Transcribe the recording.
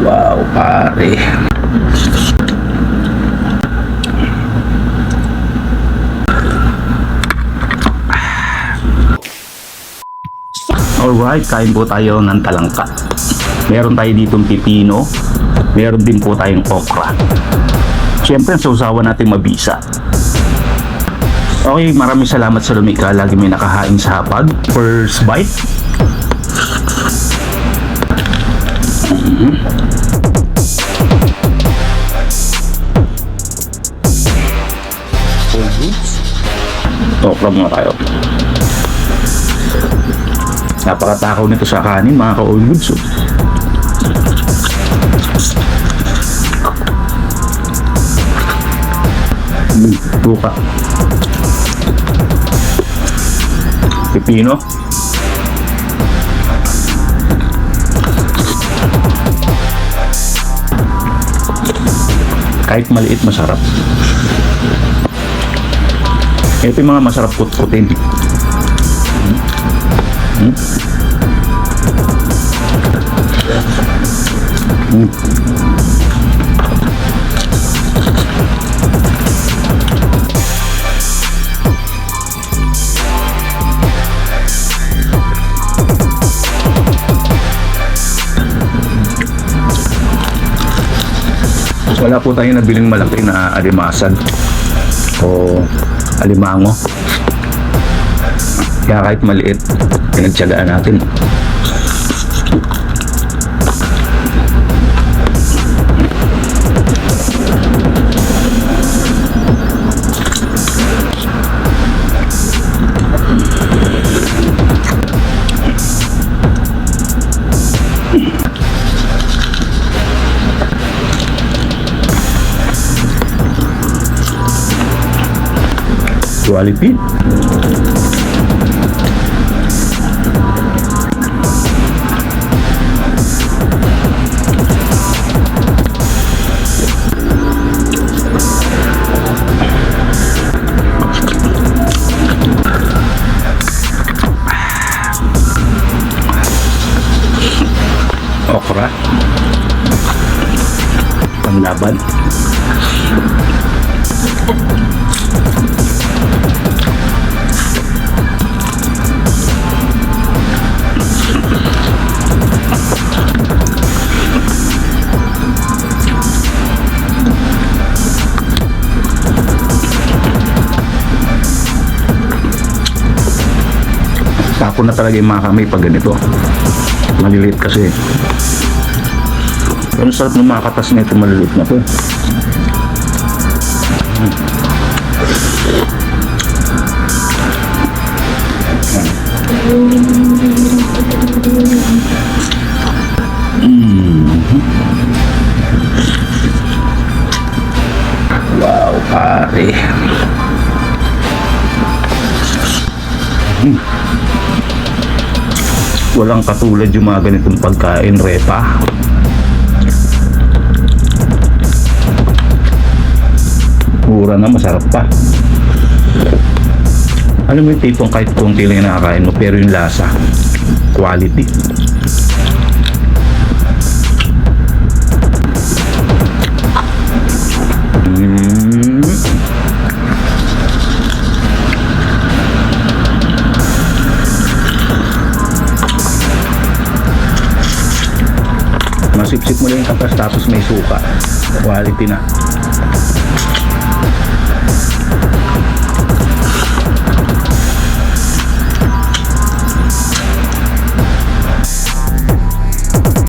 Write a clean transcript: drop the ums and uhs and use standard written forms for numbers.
Wow, pare. Alright, kain po tayo ng talangka. Meron tayo ditong pipino. Meron din po tayong okra. Siyempre, sausawan natin mabisa. Okay, maraming salamat sa Lumika. Lagi may nakahain sa hapag. First bite. Okra muna tayo. Napakatakaw nito sa kanin, mga ka-all goods. Buka. Pipino. Kahit maliit, masarap. Ito yung mga masarap kut-kutin. Wala po tayong nabiling malaki na alimasag o alimango. Kaya kahit maliit, pinagtyagaan natin. Quality. Okra. Panglaban. Tako na talaga yung mga kamay pag ganito. Maliliit kasi. Pero sarap ng mga katas na ito, maliliit na to. Wow, pare. Walang katulad yung mga ganitong pagkain, repa. Mura na, masarap pa. Alam mo yung tipong kahit konti lang yung nakakain mo, pero yung lasa, quality. Masipsip mo lang yung kapas tapos may suka. Quality na.